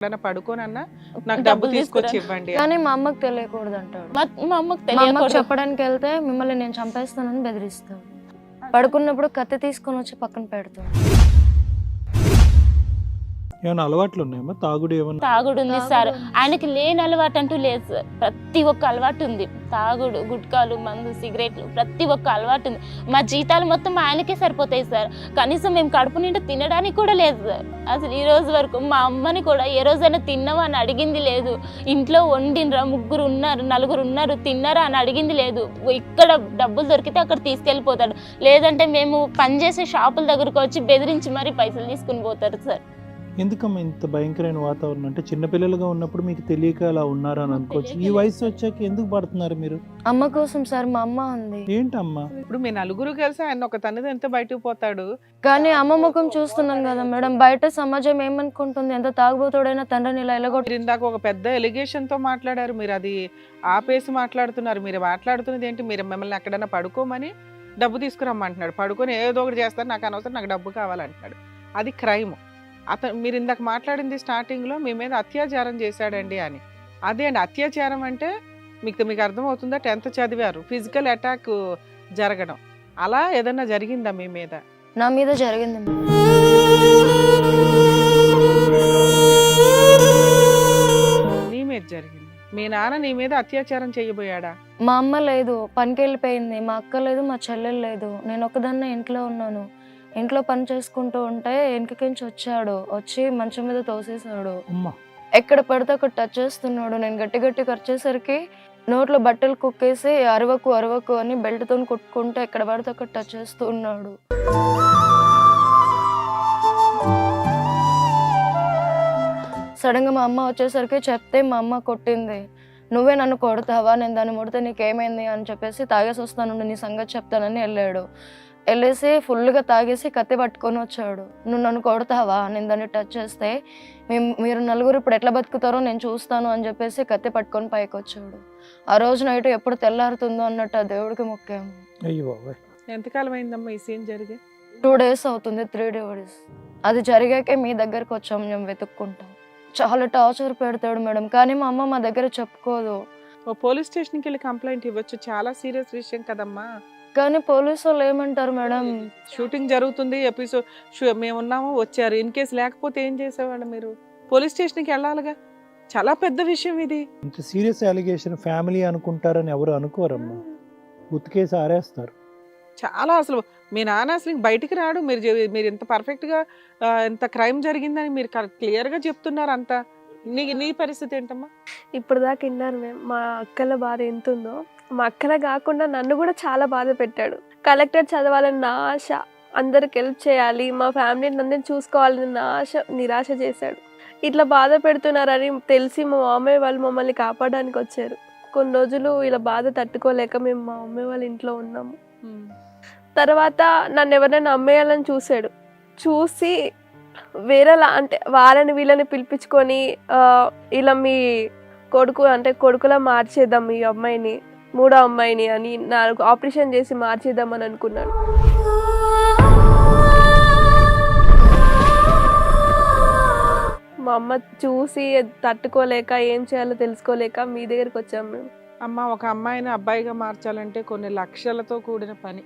పడుకోనన్నా నాకు డబ్బు తీసుకొచ్చి ఇవ్వండి. కానీ మా అమ్మకు తెలియకూడదు అంటాడు. మా అమ్మకు మా అమ్మకు తెలియకూడదు. చెప్పడానికి వెళ్తే మిమ్మల్ని నేను చంపేస్తానని బెదిరిస్తాడు. పడుకున్నప్పుడు కత్తి తీసుకొని వచ్చి పక్కన పెడతాడు. ఏమైనా అలవాట్లు ఉన్నాయమ్మా? తాగుడు ఏమన్నా? తాగుడు ఉంది సార్. ఆయనకి లేని అలవాటు అంటూ లేదు సార్. ప్రతి ఒక్క అలవాటు ఉంది. తాగుడు, గుట్కాలు, మందు, సిగరెట్లు, ప్రతి ఒక్క అలవాటు ఉంది. మా జీతాలు మొత్తం ఆయనకే సరిపోతాయి సార్. కనీసం మేము కడుపు నిండా తినడానికి కూడా లేదు సార్. అసలు ఈ రోజు వరకు మా అమ్మని కూడా ఏ రోజైనా తిన్నావా అని అడిగింది లేదు. ఇంట్లో వండినరా, 3 ఉన్నారు, 4 ఉన్నారు, తిన్నారా అని అడిగింది లేదు. ఇక్కడ డబ్బులు దొరికితే అక్కడ తీసుకెళ్ళిపోతాడు. లేదంటే మేము పనిచేసే షాపుల దగ్గరకు వచ్చి బెదిరించి మరీ పైసలు తీసుకుని పోతారు సార్. ఎందుకమ్మా ఇంత భయంకరమైన వాతావరణం? అంటే చిన్నపిల్లలుగా ఉన్నప్పుడు మీకు తెలియక అలా ఉన్నారు అని అనుకోవచ్చు. ఈ వయసు వచ్చాక ఎందుకు పడుతున్నారు మీరు? అమ్మ కోసం సార్. మా అమ్మ ఉంది. ఏంటమ్మా? ఇప్పుడు మీ నలుగురు కలిసి ఆయన ఒక తన్నిది ఎంత బయటకు పోతాడు. కానీ అమ్మ ముఖం చూస్తున్నాం కదా మేడం. బయట సమాజం ఏమనుకుంటుంది? ఎంత తాగుబోతుడైనా తండ్రిని ఇలా ఎలగొట్టి. మీరు ఇందాక ఒక పెద్ద ఎలిగేషన్ తో మాట్లాడారు, మీరు అది ఆపేసి మాట్లాడుతున్నారు. మీరు మాట్లాడుతున్నది ఏంటి? మీరు మిమ్మల్ని ఎక్కడైనా పడుకోమని డబ్బు తీసుకురమ్మంటున్నాడు. పడుకొని ఏదో ఒకటి చేస్తారు, నాకు అనవసరం, నాకు డబ్బు కావాలంటున్నాడు. అది క్రైమ్. మీరు ఇందాక మాట్లాడింది స్టార్టింగ్ లో మీ మీద అత్యాచారం చేశాడండి అని. అదే అండి అత్యాచారం అంటే. మీకు అర్థమవుతుందా? 10th చదివారు, ఫిజికల్ అటాక్ జరగడం అలా ఏదన్నా జరిగిందా మీ మీద? నా మీద జరిగింది. నీ మీద జరిగింది. మీ నాన్న నీ మీద అత్యాచారం చేయబోయాడా? మా అమ్మ లేదు, పనికి వెళ్ళిపోయింది. మా అక్క లేదు, మా చెల్లెలు లేదు. నేను ఒకదాన్నే ఇంట్లో ఉన్నాను. ఇంట్లో పని చేసుకుంటూ ఉంటే వెనకకించి వచ్చాడు. వచ్చి మంచం మీద తోసేసాడు. ఎక్కడ పడితే అక్కడ టచ్ చేస్తున్నాడు. నేను గట్టి ఖర్చేసరికి నోట్లో బట్టలు కుక్కేసి అరవకు అరవకు అని బెల్ట్తో కుట్టుకుంటే ఎక్కడ పడితే అక్కడ టచ్ చేస్తూ ఉన్నాడు. సడన్ గా మా అమ్మ వచ్చేసరికి చెప్తే మా అమ్మ కొట్టింది. నువ్వే నన్ను కొడతావా? నేను దాన్ని ముడితే నీకేమైంది అని చెప్పేసి తాగేసి వస్తాను, నీ సంగతి చెప్తానని వెళ్ళాడు. వెళ్ళేసి ఫుల్గా తాగేసి కత్తి పట్టుకొని వచ్చాడు. నువ్వు నన్ను కొడతావా? నేను దాన్ని టచ్ చేస్తే మీరు నలుగురు ఇప్పుడు ఎట్లా బతుకుతారో నేను చూస్తాను అని చెప్పేసి కత్తి పట్టుకొని పైకి వచ్చాడు. ఆ రోజు నైట్ ఎప్పుడు తెల్లారుతుందో అన్నట్టు ఆ దేవుడికి మొక్కాము. ఎంతకాలం అయిందమ్మా ఈ సీన్ జరిగి? 2 days అవుతుంది, 3 days. అది జరిగాకే మీ దగ్గరకు వచ్చాము మేము వెతుక్కుంటాం. చాలా టార్చర్ పెడతాడు మేడం. కానీ మా అమ్మ మా దగ్గర చెప్పుకోదు. పోలీస్ స్టేషన్కి వెళ్ళి కంప్లైంట్ ఇవ్వచ్చు, చాలా సీరియస్ విషయం కదమ్మా. కానీ పోలీసు వాళ్ళు ఏమంటారు మేడం? షూటింగ్ జరుగుతుంది, ఎపిసోడ్ మేము ఉన్నాము, వచ్చారు. ఇన్ కేసు లేకపోతే ఏం చేసేవాళ్ళు మీరు? పోలీస్ స్టేషన్కి వెళ్ళాలిగా. చాలా పెద్ద విషయం ఇది. ఇంత సీరియస్ అలిగేషన్ ఫ్యామిలీ అనుకుంటారని ఎవరు అనుకోరమ్మా. ఉతికేసి ఆరేస్తారు. చాలా అసలు మీ నాన్న అసలు బయటికి రాడు. మీరు ఇంత పర్ఫెక్ట్గా ఇంత క్రైమ్ జరిగిందని మీరు క్లియర్గా చెప్తున్నారు అంతా. నీ పరిస్థితి ఏంటమ్మా? ఇప్పుడు దాకా విన్నాను మేము. మా అక్కల బాధ ఎంత ఉందో. మా అక్కల కాకుండా నన్ను కూడా చాలా బాధ పెట్టాడు. కలెక్టర్ చదవాలని నా ఆశ, అందరికి హెల్ప్ చేయాలి, మా ఫ్యామిలీని అందరిని చూసుకోవాలని నా ఆశ నిరాశ చేశాడు. ఇట్లా బాధ పెడుతున్నారని తెలిసి మా మామయ్య వాళ్ళు మమ్మల్ని కాపాడడానికి వచ్చారు. కొన్ని రోజులు ఇలా బాధ తట్టుకోలేక మేము మా మమ్మీ వాళ్ళ ఇంట్లో ఉన్నాము. తర్వాత నన్ను ఎవరైనా అమ్మేయాలని చూశాడు. చూసి వేరేలా అంటే వాళ్ళని వీళ్ళని పిలిపించుకొని ఇలా మీ కొడుకు అంటే కొడుకులా మార్చేద్దాం ఈ అమ్మాయిని, 3వ అమ్మాయిని అని నాకు ఆపరేషన్ చేసి మార్చేద్దామని అనుకున్నాడు. మా అమ్మ చూసి తట్టుకోలేక ఏం చేయాలో తెలుసుకోలేక మీ దగ్గరికి వచ్చాము మేము. అమ్మ, ఒక అమ్మాయిని అబ్బాయిగా మార్చాలంటే కొన్ని లక్షలతో కూడిన పని.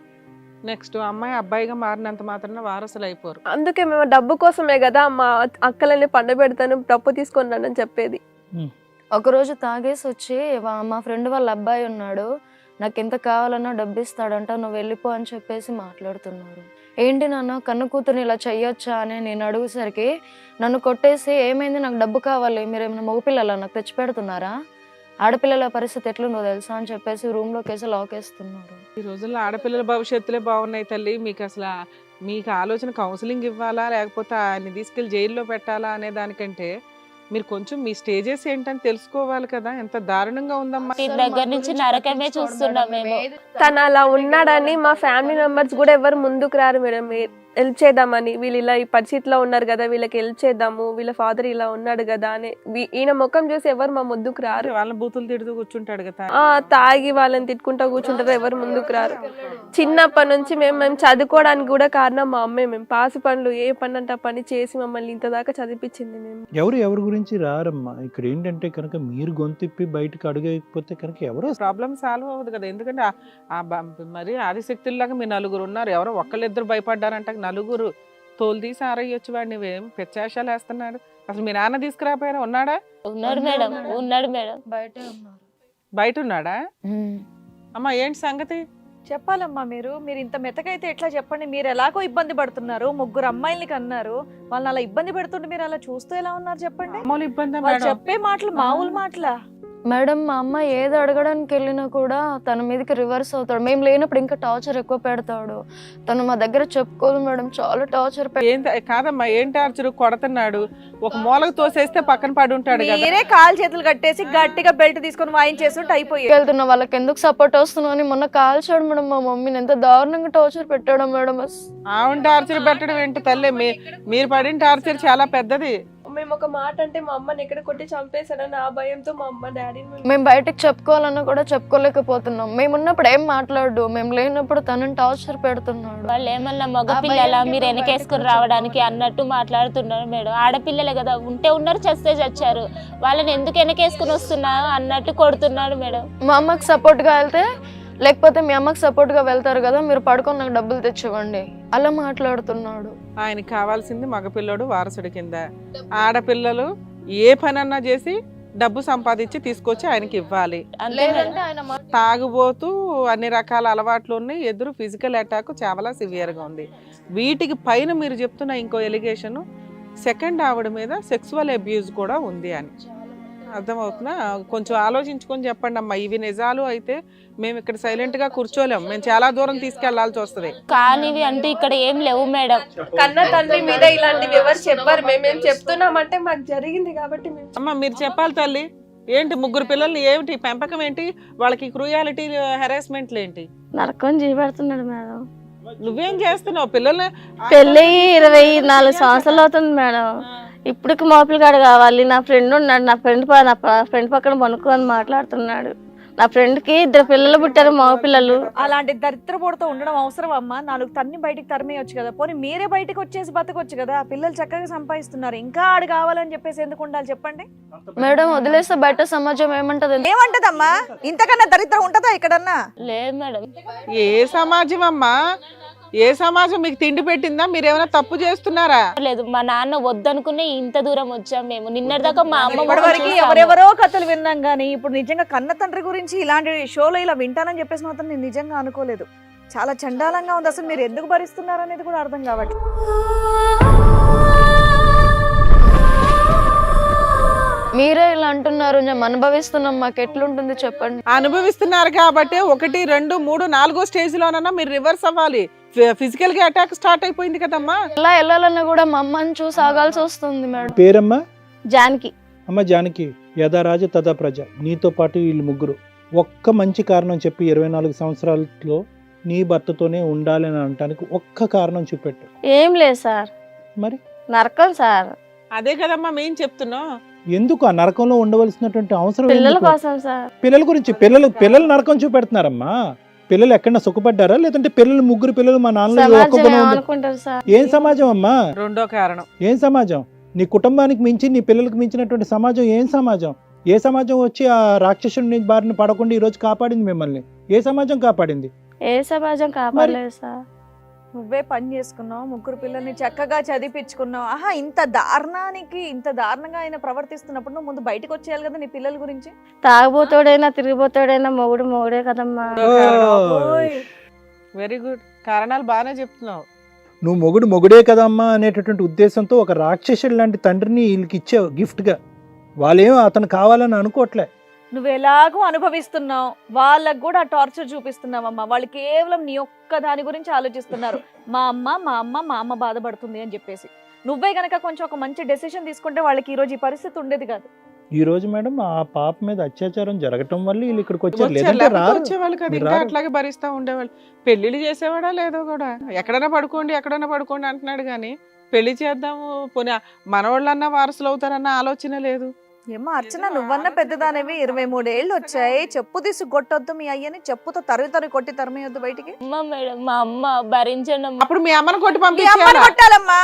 నెక్స్ట్ అమ్మాయి అబ్బాయిగా మారినంత మాత్రాన వారసులు అయిపోరు. అందుకే మేము డబ్బు కోసమే కదా మా అక్కలని పండబెడతాను, డబ్బు తీసుకొని అని చెప్పేది. ఒకరోజు తాగేసి వచ్చి మా ఫ్రెండ్ వాళ్ళ అబ్బాయి ఉన్నాడు, నాకు ఎంత కావాలన్నా డబ్బు ఇస్తాడంట, నువ్వు వెళ్ళిపో అని చెప్పేసి మాట్లాడుతున్నారు. ఏంటి నాన్న కన్ను కూతురుని ఇలా చెయ్యొచ్చా అని నేను అడుగుసరికి నన్ను కొట్టేసి ఏమైంది, నాకు డబ్బు కావాలి, మీరు ఏమైనా మగపిల్లలా నాకు తెచ్చి పెడుతున్నారా, ఆడపిల్లల పరిస్థితి ఎట్లుందో తెలుసా అని చెప్పేసి రూమ్లోకి వేసి లాక్ వేస్తున్నారు. ఈ రోజుల్లో ఆడపిల్లల భవిష్యత్తులే బాగున్నాయి తల్లి. మీకు ఆలోచన కౌన్సిలింగ్ ఇవ్వాలా లేకపోతే ఆయన్ని తీసుకెళ్ళి జైల్లో పెట్టాలా అనే దానికంటే మీరు కొంచెం మీ స్టేజెస్ ఏంటని తెలుసుకోవాలి కదా. ఎంత దారుణంగా ఉందమ్మా. దగ్గర నుంచి నరకమే చూస్తున్నాం మేము. తను అలా ఉన్నాడని మా ఫ్యామిలీ మెంబర్స్ కూడా ఎవరు ముందుకు రారు మేడం. హెల్ప్ చేద్దామని, వీళ్ళు ఇలా ఈ పరిస్థితిలో ఉన్నారు కదా, వీళ్ళకి హెల్ప్ చేద్దాము, వీళ్ళ ఫాదర్ ఇలా ఉన్నాడు కదా అని ఈయన ముఖం చూసి ఎవరు మా ముందుకు రారు. వాళ్ళ బూతులు తిడుతూ కూర్చుంటాడు కదా. తాగి వాళ్ళని తిట్టుకుంటా కూర్చుంటారు, ఎవరు ముందుకు రారు. చిన్నప్పటి నుంచి మేము చదువుకోవడానికి కూడా కారణం మా అమ్మే. మేము పాసి పనులు ఏ పని అంటే ఆ పని చేసి మమ్మల్ని ఇంత దాకా చదివించింది. మేము ఎవరి గురించి రారమ్మా. ఇక్కడ ఏంటంటే కనుక మీరు గొంతిప్పి బయటకు అడుగైపోతే కనుక ఎవరు ప్రాబ్లం సాల్వ్ అవ్వదు కదా. ఎందుకంటే మరి ఆదిశక్తుల్లాగా మీ నలుగురు ఉన్నారు, ఎవరో ఒక్కళ్ళిద్దరు భయపడ్డారంట, నలుగురు తోలు తీసి ఆరయ్యొచ్చు వాడు. నువ్వేం పెచ్చాశాలు వేస్తున్నాడు. అసలు మీ నాన్న తీసుకురాపోయారా? ఉన్నాడా? ఉన్నాడు మేడం, ఉన్నాడు మేడం. బయట ఉన్నాడా? అమ్మా ఏంటి సంగతి చెప్పాలమ్మా. మీరు ఇంత మెతకైతే ఎట్లా చెప్పండి? మీరు ఎలాగో ఇబ్బంది పడుతున్నారు, 3 అమ్మాయిల్ని కన్నారు, వాళ్ళని అలా ఇబ్బంది పెడుతుంటే మీరు అలా చూస్తూ ఎలా ఉన్నారు చెప్పండి? మామూలు ఇబ్బంది వాళ్ళు చెప్పే మాటలు మామూలు మాటలా? మేడం మా అమ్మ ఏది అడగడానికి వెళ్ళినా కూడా తన మీదకి రివర్స్ అవుతాడు. మేము లేనప్పుడు ఇంకా టార్చర్ ఎక్కువ పెడతాడు. తను మా దగ్గర చెప్పుకోదు మేడం, చాలా టార్చర్. కాదమ్మా ఏం టార్చర్? కొడుతున్నాడు, ఒక మూలకు తోసేస్తే పక్కన పడి ఉంటాడు కదా. మీరే కాలు చేతులు కట్టేసి గట్టిగా బెల్ట్ తీసుకొని వాయించేస్తుంటే అయిపోయి వెళ్తున్నా వాళ్ళకి ఎందుకు సపోర్ట్ వస్తున్నా అని మొన్న కాల్చాడు మేడం మా మమ్మీని. ఎంత దారుణంగా టార్చర్ పెట్టాడు మేడం. ఆవిడ టార్చర్ పెట్టడం ఏంటి తల్లి? మీరు పడిన టార్చర్ చాలా పెద్దది. మేము ఒక మాట అంటే మా అమ్మని ఎక్కడ కొట్టి చంపేశాడని ఆ భయంతో మా అమ్మ డాడీ మేము బయటకు చెప్పుకోవాలన్నా కూడా చెప్పుకోలేకపోతున్నాం. మేము ఉన్నప్పుడు ఏం మాట్లాడు, మేము లేనప్పుడు తనని టార్చర్ పెడుతున్నాడు. వాళ్ళు ఏమన్నా మగ పిల్లల మీరు వెనకేసుకుని రావడానికి అన్నట్టు మాట్లాడుతున్నారు మేడం. ఆడపిల్లలే కదా, ఉంటే ఉన్నారు, చస్తే చచ్చారు, వాళ్ళని ఎందుకు వెనకేసుకుని వస్తున్నారు అన్నట్టు కొడుతున్నాడు మేడం. మా అమ్మకి సపోర్ట్ గా వెళ్తే, లేకపోతే మీ అమ్మకి సపోర్ట్ గా వెళ్తారు కదా, మీరు పడుకొని నాకు డబ్బులు తెచ్చివ్వండి, అలా మాట్లాడుతున్నాడు. ఆయనకి కావాల్సింది మగపిల్లడు వారసుడి కింద. ఆడపిల్లలు ఏ పనన్నా చేసి డబ్బు సంపాదించి తీసుకొచ్చి ఆయనకి ఇవ్వాలి. లేదంటే ఆయన తాగుబోతూ అన్ని రకాల అలవాట్లు ఉన్నాయి. ఎదురు ఫిజికల్ అటాక్ చాలా సివియర్గా ఉంది. వీటికి పైన మీరు చెప్తున్న ఇంకో ఎలిగేషన్, సెకండ్ ఆవిడ మీద సెక్సువల్ అబ్యూజ్ కూడా ఉంది అని అర్థమవుతున్నా? కొంచెం ఆలోచించుకొని చెప్పండి అమ్మా. ఇవి నిజాలు అయితే మేము ఇక్కడ సైలెంట్ గా కూర్చోలేము, మేము చాలా దూరం తీసుకెళ్లాల్సి వస్తుంది. కానీ అంటే ఇక్కడ ఏం లేవు మేడం. కన్న తండ్రి మీద ఇలాంటివి ఎవరు చెప్పారు. మేము చెప్తున్నామంటే మాకు జరిగింది కాబట్టి అమ్మా మీరు చెప్పాలి తల్లి. ఏంటి 3 పిల్లల్ని ఏమిటి పెంపకం ఏంటి? వాళ్ళకి క్రూయాలిటీ హెరాస్మెంట్లు ఏంటి? నరకం జీవడుతున్నాడు మేడం. నువ్వేం చేస్తున్నావు? పిల్లల్ని పెళ్ళి 24 సంవత్సరాలు అవుతుంది మేడం. ఇప్పటికి మోపిల్గాడు కావాలి. నా ఫ్రెండ్ ఉన్నాడు, నా ఫ్రెండ్ పక్కన పనుకొని మాట్లాడుతున్నాడు. నా ఫ్రెండ్కి 2 పిల్లలు పుట్టారు, మగపిల్లలు. అలాంటి దరిద్రపోటుతో ఉండడం అవసరం అమ్మా? 4 తన్ని బయటికి తరిమేయొచ్చు కదా. పోనీ మీరే బయటకు వచ్చేసి బతకొచ్చు కదా. ఆ పిల్లలు చక్కగా సంపాదిస్తున్నారు, ఇంకా ఆడు కావాలని చెప్పేసి ఎందుకు ఉండాలి చెప్పండి? మేడం వదిలేస్తే బయట సమాజం ఏమంటది? ఏమంటదమ్మా? ఇంతకన్నా దరిద్రం ఉంటదా ఇక్కడన్నా? లేదు మేడం. ఏ సమాజం అమ్మా? ఏ సమాజం మీకు తిండి పెట్టిందా? మీరు ఏమైనా తప్పు చేస్తున్నారా? లేదు, మా నాన్న వద్దనుకునే ఇంత దూరం వచ్చాం మేము. నిన్నటిదాకా మా అమ్మ ఇప్పటివరకు ఎవరెవరో కథలు విన్నాం కానీ ఇప్పుడు నిజంగా కన్న తండ్రి గురించి ఇలాంటి షోలో ఇలా వింటానని చెప్పేసి మాత్రం నేను నిజంగా అనుకోలేదు. చాలా చండాలంగా ఉంది. అసలు మీరు ఎందుకు భరిస్తున్నారు అనేది కూడా అర్థం కావట్లేదు. మీరే ఇలా అంటున్నారు, మేము అనుభవిస్తున్నాం, మాకు ఎట్లుంటుంది చెప్పండి? అనుభవిస్తున్నారు కాబట్టి 1, 2, 3, 4 స్టేజ్ లోనన్నా మీరు రివర్స్ అవ్వాలి. ఫిజికల్ గా అటాక్ స్టార్ట్ అయిపోయింది కదమ్మా. ఎలా వెళ్ళాలన్నా కూడా మా అమ్మని చూసి ఆగాల్సి వస్తుంది మేడం. పేరమ్మా? జానకి. అమ్మ జానకి, యథా రాజ తథా ప్రజ. నీతో పాటు వీళ్ళు 3 ఒక్క మంచి కారణం చెప్పి 24 సంవత్సరాలలో నీ భర్తతోనే ఉండాలని అనటానికి ఒక్క కారణం చూపెట్టు. ఏం లేదు సార్, మరి నరకం సార్. అదే కదమ్మా మేము చెప్తున్నాం. ఎందుకు ఆ నరకంలో ఉండవలసినటువంటి అవసరం? పిల్లల కోసం సార్. పిల్లల గురించి పిల్లలు నరకం చూపెడుతున్నారమ్మా. పిల్లలు ఎక్కడన్నా సుఖపడ్డారా? లేదంటే 3 పిల్లలు మా నాన్న అనుకుంటారు సార్. ఏం సమాజం అమ్మా? రెండో కారణం ఏం సమాజం? నీ కుటుంబానికి మించి నీ పిల్లలకు మించినటువంటి సమాజం ఏం సమాజం? ఏ సమాజం వచ్చి ఆ రాక్షసుని బారిన పడకుండా ఈ రోజు కాపాడింది మిమ్మల్ని? ఏ సమాజం కాపాడింది? ఏ సమాజం కాపాడలేదు సార్. నువ్వే పని చేసుకున్నావు, 3 పిల్లల్ని చక్కగా చదివించుకున్నావు. ఆహా, ఇంత దారుణంగా ఆయన ప్రవర్తిస్తున్నప్పుడు నువ్వు ముందు బయటకు వచ్చేయాలి కదా నీ పిల్లల గురించి. తాగుబోతాడైనా తిరిగిపోతాడైనా మొగుడే కదమ్మా. వెరీ గుడ్, కారణాలు బాగానే చెప్తున్నావు. నువ్వు మొగుడే కదమ్మా అనేటటువంటి ఉద్దేశంతో ఒక రాక్షసుడు లాంటి తండ్రిని వీళ్ళకి ఇచ్చావు గిఫ్ట్గా. వాళ్ళేమో అతను కావాలని అనుకోవట్లే. నువ్వు ఎలాగో అనుభవిస్తున్నావు, వాళ్ళకు కూడా టార్చర్ చూపిస్తున్నావమ్మా. వాళ్ళు కేవలం నీ ఒక్క దాని గురించి ఆలోచిస్తున్నారు. మా అమ్మ బాధపడుతుంది అని చెప్పేసి. నువ్వే గనక కొంచెం ఒక మంచి డెసిషన్ తీసుకుంటే వాళ్ళకి ఈ రోజు ఈ పరిస్థితి ఉండేది కాదు. ఈ రోజు మేడం ఆ పాప మీద అత్యాచారం జరగటం వల్ల వీళ్ళు ఇక్కడికి వచ్చారు, వచ్చారు, లేదంటే లేకపోతే రారు. వచ్చేవాళ్ళు కదా, మీరు ఇంకా రారు. అట్లాగే భరిస్తా ఉండేవాళ్ళు. పెళ్లిళ్ళు చేసేవాడా లేదో కూడా, ఎక్కడైనా పడుకోండి అంటున్నాడు కానీ పెళ్లి చేద్దాము పోనీ మనవాళ్ళన్నా వారసులు అవుతారన్న ఆలోచన లేదు. ఏమ్మా అర్చన, నువ్వన్నా పెద్దదానివి, 23 ఏళ్ళు వచ్చాయి, చెప్పు తీసి కొట్టొద్దు మీ అయ్యని, చెప్పుతో తరివి కొట్టి తరిమేయొద్దు బయటికి. అమ్మ మేడం, మా అమ్మ భరించండి అమ్మ. అప్పుడు మీ అమ్మని కొట్టి మీ అమ్మని పంపించాలా? కొట్టాలమ్మా.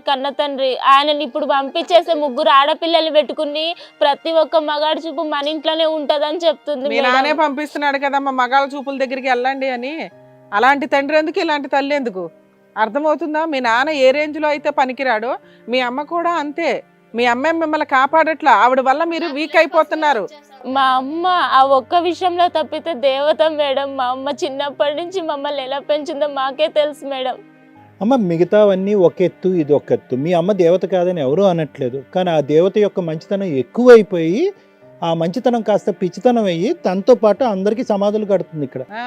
కన్న తండ్రి ఆయనని ఇప్పుడు పంపించేసే 3 ఆడపిల్లలు పెట్టుకుని ప్రతి ఒక్క మగాడి చూపు మన ఇంట్లోనే ఉంటదని చెప్తుంది మీ మేడం. నానే పంపిస్తున్నాడు కదమ్మా మగాళ్ళ చూపుల దగ్గరికి వెళ్ళండి అని. అలాంటి తండ్రి ఎందుకు, ఇలాంటి తల్లి ఎందుకు? అర్థమవుతుందా? మీ నాన్న ఏ రేంజ్ లో అయితే పనికిరాడో మీ అమ్మ కూడా అంతే. మీ అమ్మ మిమ్మల్ని కాపాడట్లా, ఆవిడ వల్ల మీరు వీక్ అయిపోతున్నారు. మా అమ్మ ఆ ఒక్క విషయంలో తప్పితే దేవత మేడం. మా అమ్మ చిన్నప్పటి నుంచి మమ్మల్ని ఎలా పెంచిందో మాకే తెలుసు మేడం. అమ్మ మిగతావన్నీ ఒక ఎత్తు, ఇది ఒక ఎత్తు. మీ అమ్మ దేవత కాదని ఎవరూ అనట్లేదు, కానీ ఆ దేవత యొక్క మంచితనం ఎక్కువైపోయి ఆ మంచితనం కాస్త పిచ్చితనం అయ్యి తనతో పాటు అందరికీ సమాధులు కడుతుంది ఇక్కడ. ఆ?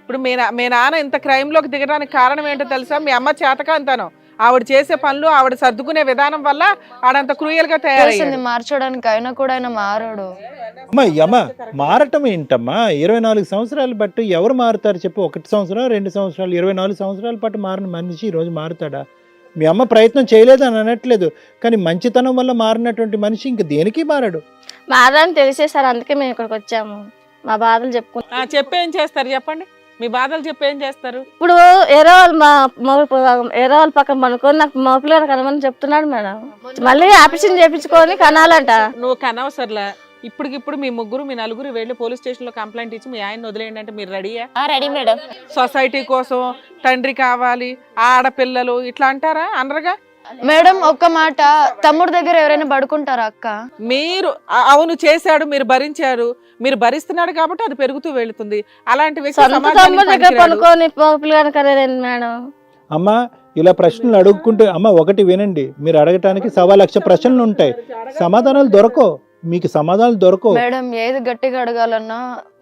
ఇప్పుడు మీ నాన్న ఇంత క్రైమ్ లోకి దిగడానికి కారణం ఏంటో తెలుసా? మీ అమ్మ చేతకాంతనం. ఆవిడ చేసే పనులు, ఆవిడ సర్దుకునే విధానం వల్ల ఆడంత క్రూయల్ గా తయారైంది. తెలిసింది మార్చడానికి, అయినా కూడా ఆయన మారాడు. అమ్మ మారటం ఏంటమ్మా? 24 సంవత్సరాలు బట్టి ఎవరు మారుతారు చెప్పు? 1 సంవత్సరం 2 సంవత్సరాలు 24 సంవత్సరాల పాటు మారిన మనిషి ఈరోజు మారుతాడా? మీ అమ్మ ప్రయత్నం చేయలేదు అని అనట్లేదు, కానీ మంచితనం వల్ల మారినటువంటి మనిషి ఇంక దేనికి మారాడు. మారని తెలిసేసారు, అందుకే మేము ఇక్కడికి వచ్చాము. మా బాధలు చెప్పుకుంటాం. చెప్పేం చేస్తారు చెప్పండి, మీ బాధలు చెప్పేం చేస్తారు? ఇప్పుడు ఏరో వాళ్ళు పక్కన పనుకొని నాకు మోపిల్గా కనమని చెప్తున్నాడు మేడం. మళ్ళీ ఆపరేషన్ చేయించుకొని కనాలంట. నువ్వు కనవసర్లా, ఇప్పటికిప్పుడు మీ నలుగురు వెళ్ళి పోలీస్ స్టేషన్ లో కంప్లైంట్ ఇచ్చి మీ ఆయన వదిలేయండి అంటే మీరు రెడీయా? Ready madam. సొసైటీ కోసం తండ్రి కావాలి, ఆడపిల్లలు ఇట్లా అంటారా? అనరుగా మేడం. ఒక్క మాట, తమ్ముడు దగ్గర ఎవరైనా పడుకుంటారా అక్క? మీరు అవును చేశాడు, మీరు భరించారు, మీరు భరిస్తున్నాడు కాబట్టి అది పెరుగుతూ వెళుతుంది. అలాంటి వ్యక్తి సొంత సమాజానికి తమ్ముడు దగ్గర పనికిరాడు. పనుకొని మోపిల్గా కనేదండి మేడం. అమ్మ ఇలా ప్రశ్నలు అడుగుకుంటే, అమ్మ ఒకటి వినండి, మీరు అడగటానికి 1,00,000 ప్రశ్నలు ఉంటాయి, సమాధానాలు దొరకవు, మీకు సమాధానాలు దొరకవు. మేడం ఏది గట్టిగా అడగాలన్నా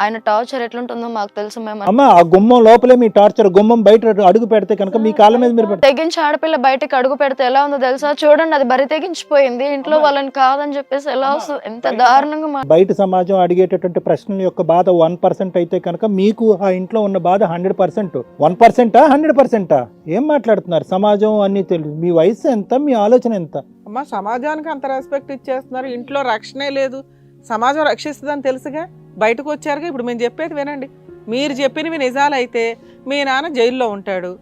ఆయన టార్చర్ ఎట్లుంటుందో మాకు తెలుసు. మేము అమ్మ ఆ గుమ్మం లోపలే మీ టార్చర్, గుమ్మం బయట అడుగు పెడితే కనుక మీ కాళ్ళ మీద మీరు తెగించి ఆడపిల్ల బయటకి అడుగు పెడితే ఎలా ఉందో తెలుసా? చూడండి, అది బరి తెగించిపోయింది. ఇంట్లో వాళ్ళని కాదని చెప్పేసి ఎలా వస్తుంది? ఎంత దారుణంగా బయట సమాజం అడిగేటటువంటి ప్రశ్నల యొక్క బాధ 1% అయితే కనుక మీకు ఆ ఇంట్లో ఉన్న బాధ 100%. 1%, 100%? ఏం మాట్లాడుతున్నారు? సమాజం అన్ని తెలుసు. మీ వయసు ఎంత, మీ ఆలోచన ఎంత? అమ్మా సమాజానికి అంత రెస్పెక్ట్ ఇచ్చేస్తున్నారు, ఇంట్లో రక్షణే లేదు, సమాజం రక్షిస్తుందని తెలుసుగా బయటకు వచ్చారుగా. ఇప్పుడు మేము చెప్పేది వినండి, మీరు చెప్పినవి నిజాలైతే మీ నాన్న జైల్లో ఉంటాడు,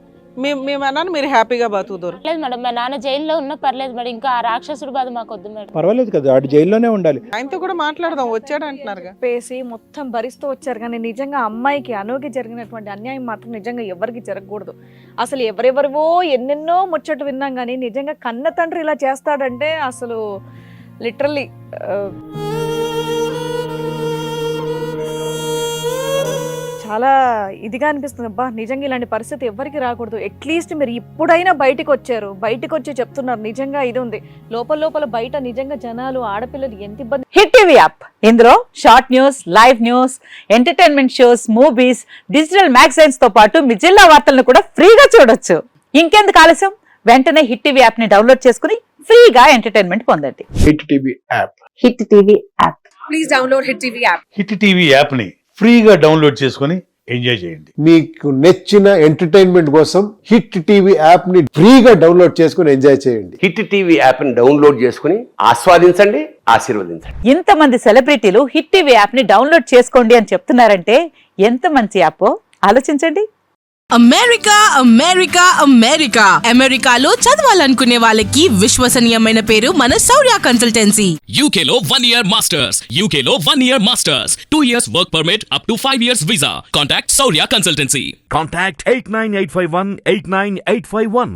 మీ నాన్న మీరు హ్యాపీగా బతుకుతారు. లేదు మేడం, మా నాన్న జైల్లో ఉన్నా పర్లేదు మేడం, ఇంకా ఆ రాక్షసుడు బాధ మాకు వద్దు మేడం. పర్వాలేదు కదా, ఆడు జైల్లోనే ఉండాలి. ఆయనతో కూడా మాట్లాడదాం, వచ్చాడు అంటున్నారుగా. పేసి మొత్తం భరిస్తూ వచ్చారు, కానీ నిజంగా అమ్మాయికి అనుకి జరిగినటువంటి అన్యాయం మాత్రం నిజంగా ఎవరికి జరగకూడదు. అసలు ఎవరెవరివో ఎన్నెన్నో ముచ్చట్లు విన్నాం, కానీ నిజంగా కన్న తండ్రి ఇలా చేస్తాడంటే అసలు లిటరల్లీ చాలా ఇదిగా అనిపిస్తుంది. అబ్బా నిజంగా ఇలాంటి పరిస్థితి ఎవరికి రాకూడదు. అట్లీస్ట్ మీరు ఇప్పుడైనా బయటకు వచ్చారు, బయటకు వచ్చి చెప్తున్నారు. నిజంగా ఇది ఉంది లోపల బయట నిజంగా జనాలు, ఆడపిల్లలు ఎంత ఇబ్బంది. హిట్ టీవీ యాప్, ఇందులో short news, live news, entertainment shows, movies, digital magazines తో పాటు మీ జిల్లా వార్తలను కూడా ఫ్రీగా చూడొచ్చు. ఇంకెందుకు ఆలస్యం, వెంటనే హిట్ టీవీ యాప్ ని డౌన్లోడ్ చేసుకుని ఫ్రీగా ఎంటర్టైన్మెంట్ పొందండి. Hit TV app. Hit TV app. Please download hit TV app. Hit TV app ని ఫ్రీగా డౌన్లోడ్ చేసుకొని ఎంజాయ్ చేయండి. మీకు నచ్చిన ఎంటర్టైన్మెంట్ కోసం హిట్ టీవీ యాప్ ని ఫ్రీగా డౌన్లోడ్ చేసుకొని ఎంజాయ్ చేయండి. హిట్ టీవీ యాప్ ని డౌన్లోడ్ చేసుకుని ఆస్వాదించండి, ఆశీర్వదించండి. ఇంతమంది సెలబ్రిటీలు హిట్ టీవీ యాప్ ని డౌన్లోడ్ చేసుకోండి అని చెప్తున్నారంటే ఎంత మంచి యాప్ ఆలోచించండి. అమెరికా అమెరికా అమెరికా అమెరికాలో చదవాలనుకునే వాళ్ళకి విశ్వసనీయమైన పేరు మన శౌర్య కన్సల్టెన్సీ. UKలో 1 year masters. UKలో 1 year masters. 2 years work permit up to 5 years visa. Contact Saurya Consultancy. Contact 89851 89851.